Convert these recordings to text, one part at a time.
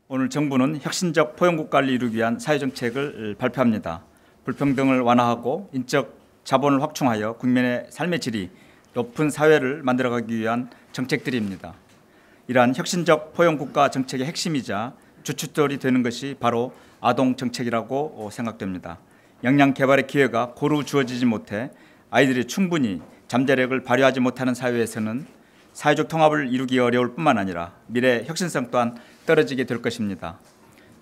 오늘 정부는 혁신적 포용국가를 이루기 위한 사회정책을 발표합니다. 불평등을 완화하고 인적 자본을 확충하여 국민의 삶의 질이 높은 사회를 만들어가기 위한 정책들입니다. 이러한 혁신적 포용국가 정책의 핵심이자 주춧돌이 되는 것이 바로 아동정책이라고 생각됩니다. 역량 개발의 기회가 고루 주어지지 못해 아이들이 충분히 잠재력을 발휘하지 못하는 사회에서는 사회적 통합을 이루기 어려울 뿐만 아니라 미래 혁신성 또한 떨어지게 될 것입니다.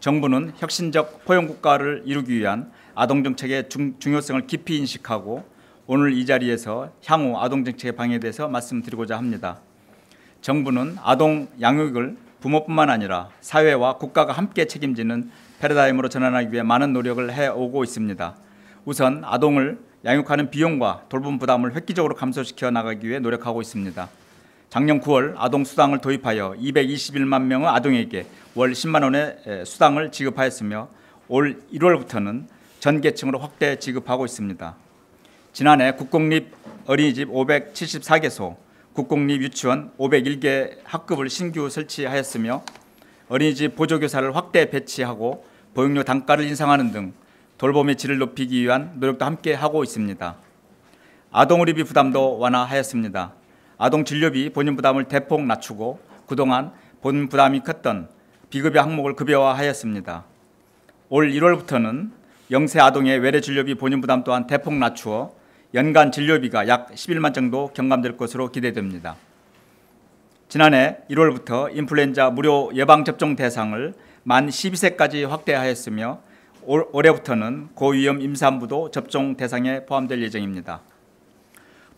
정부는 혁신적 포용국가를 이루기 위한 아동정책의 중요성을 깊이 인식하고 오늘 이 자리에서 향후 아동정책의 방향에 대해서 말씀드리고자 합니다. 정부는 아동 양육을 부모뿐만 아니라 사회와 국가가 함께 책임지는 패러다임으로 전환하기 위해 많은 노력을 해오고 있습니다. 우선 아동을 양육하는 비용과 돌봄 부담을 획기적으로 감소시켜 나가기 위해 노력하고 있습니다. 작년 9월 아동수당을 도입하여 221만 명의 아동에게 월 10만 원의 수당을 지급하였으며 올 1월부터는 전 계층으로 확대 지급하고 있습니다. 지난해 국공립 어린이집 574개소, 국공립 유치원 501개 학급을 신규 설치하였으며 어린이집 보조교사를 확대 배치하고 보육료 단가를 인상하는 등 돌봄의 질을 높이기 위한 노력도 함께 하고 있습니다. 아동의료비 부담도 완화하였습니다. 아동 진료비 본인 부담을 대폭 낮추고 그동안 본인 부담이 컸던 비급여 항목을 급여화하였습니다. 올 1월부터는 0세 아동의 외래 진료비 본인 부담 또한 대폭 낮추어 연간 진료비가 약 11만 정도 경감될 것으로 기대됩니다. 지난해 1월부터 인플루엔자 무료 예방접종 대상을 만 12세까지 확대하였으며 올해부터는 고위험 임산부도 접종 대상에 포함될 예정입니다.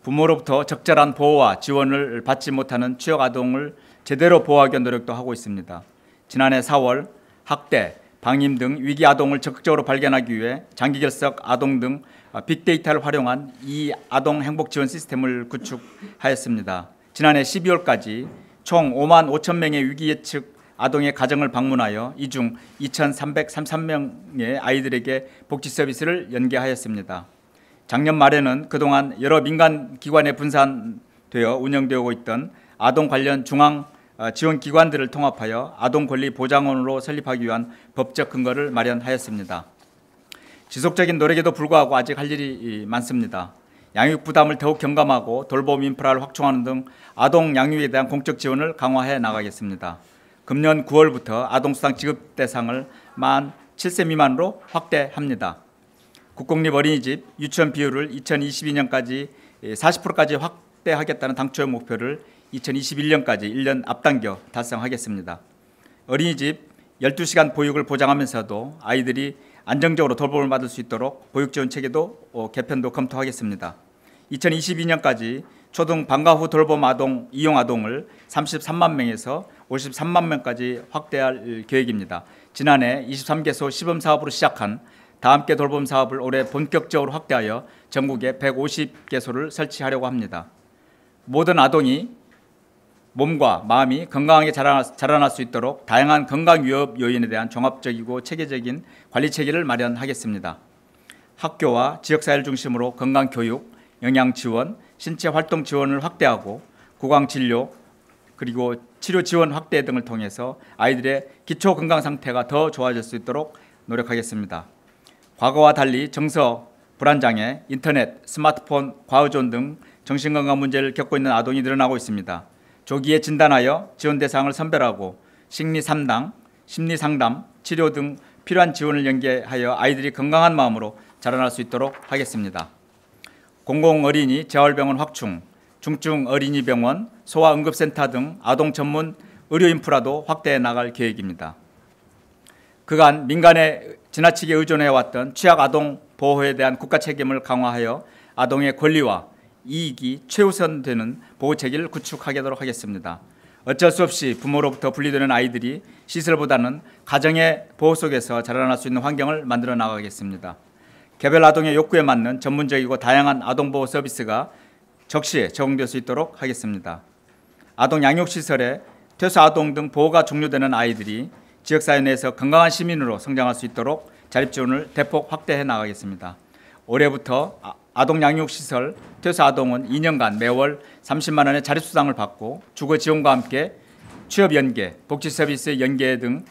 부모로부터 적절한 보호와 지원을 받지 못하는 취약 아동을 제대로 보호하기 위한 노력도 하고 있습니다. 지난해 4월 학대, 방임 등 위기 아동을 적극적으로 발견하기 위해 장기 결석 아동 등 빅데이터를 활용한 이 아동 행복 지원 시스템을 구축하였습니다. 지난해 12월까지 총 5만 5천 명의 위기 예측 아동의 가정을 방문하여 이 중 2,333명의 아이들에게 복지 서비스를 연계하였습니다. 작년 말에는 그동안 여러 민간 기관에 분산되어 운영되고 있던 아동 관련 중앙 지원 기관들을 통합하여 아동 권리 보장원으로 설립하기 위한 법적 근거를 마련하였습니다. 지속적인 노력에도 불구하고 아직 할 일이 많습니다. 양육 부담을 더욱 경감하고 돌봄 인프라를 확충하는 등 아동 양육에 대한 공적 지원을 강화해 나가겠습니다. 금년 9월부터 아동수당 지급 대상을 만 7세 미만으로 확대합니다. 국공립 어린이집 유치원 비율을 2022년까지 40%까지 확대하겠다는 당초의 목표를 2021년까지 1년 앞당겨 달성하겠습니다. 어린이집 12시간 보육을 보장하면서도 아이들이 안정적으로 돌봄을 받을 수 있도록 보육지원 체계도 개편도 검토하겠습니다. 2022년까지 초등 방과 후 돌봄 아동 이용 아동을 33만 명에서 53만 명까지 확대할 계획입니다. 지난해 23개소 시범 사업으로 시작한 다함께 돌봄 사업을 올해 본격적으로 확대하여 전국에 150개소를 설치하려고 합니다. 모든 아동이 몸과 마음이 건강하게 자라날 수 있도록 다양한 건강 위협 요인에 대한 종합적이고 체계적인 관리 체계를 마련하겠습니다. 학교와 지역사회를 중심으로 건강 교육, 영양 지원, 신체 활동 지원을 확대하고 구강 진료 그리고 치료 지원 확대 등을 통해서 아이들의 기초 건강 상태가 더 좋아질 수 있도록 노력하겠습니다. 과거와 달리 정서, 불안장애, 인터넷, 스마트폰, 과의존 등 정신건강 문제를 겪고 있는 아동이 늘어나고 있습니다. 조기에 진단하여 지원 대상을 선별하고 심리 상담, 치료 등 필요한 지원을 연계하여 아이들이 건강한 마음으로 자라날 수 있도록 하겠습니다. 공공어린이 재활병원 확충, 중증어린이병원, 소아응급센터 등 아동 전문 의료 인프라도 확대해 나갈 계획입니다. 그간 민간에 지나치게 의존해왔던 취약 아동 보호에 대한 국가 책임을 강화하여 아동의 권리와 이익이 최우선되는 보호 체계를 구축하도록 하겠습니다. 어쩔 수 없이 부모로부터 분리되는 아이들이 시설보다는 가정의 보호 속에서 자라날 수 있는 환경을 만들어 나가겠습니다. 개별 아동의 욕구에 맞는 전문적이고 다양한 아동보호 서비스가 적시에 제공될 수 있도록 하겠습니다. 아동 양육시설에 퇴소 아동 등 보호가 종료되는 아이들이 지역사회 내에서 건강한 시민으로 성장할 수 있도록 자립지원을 대폭 확대해 나가겠습니다. 올해부터 아동양육시설 퇴소 아동은 2년간 매월 30만 원의 자립수당을 받고 주거 지원과 함께 취업 연계, 복지 서비스 연계 등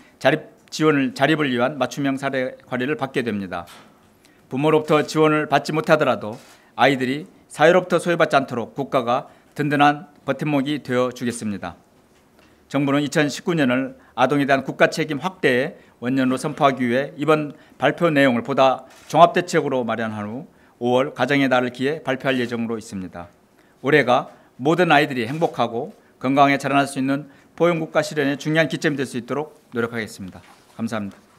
자립을 위한 맞춤형 사례 과외를 받게 됩니다. 부모로부터 지원을 받지 못하더라도 아이들이 사회로부터 소외받지 않도록 국가가 든든한 버팀목이 되어 주겠습니다. 정부는 2019년을 아동에 대한 국가 책임 확대의 원년으로 선포하기 위해 이번 발표 내용을 보다 종합대책으로 마련한 후 5월 가정의 날을 기해 발표할 예정으로 있습니다. 올해가 모든 아이들이 행복하고 건강하게 자라날 수 있는 포용국가 실현의 중요한 기점이 될 수 있도록 노력하겠습니다. 감사합니다.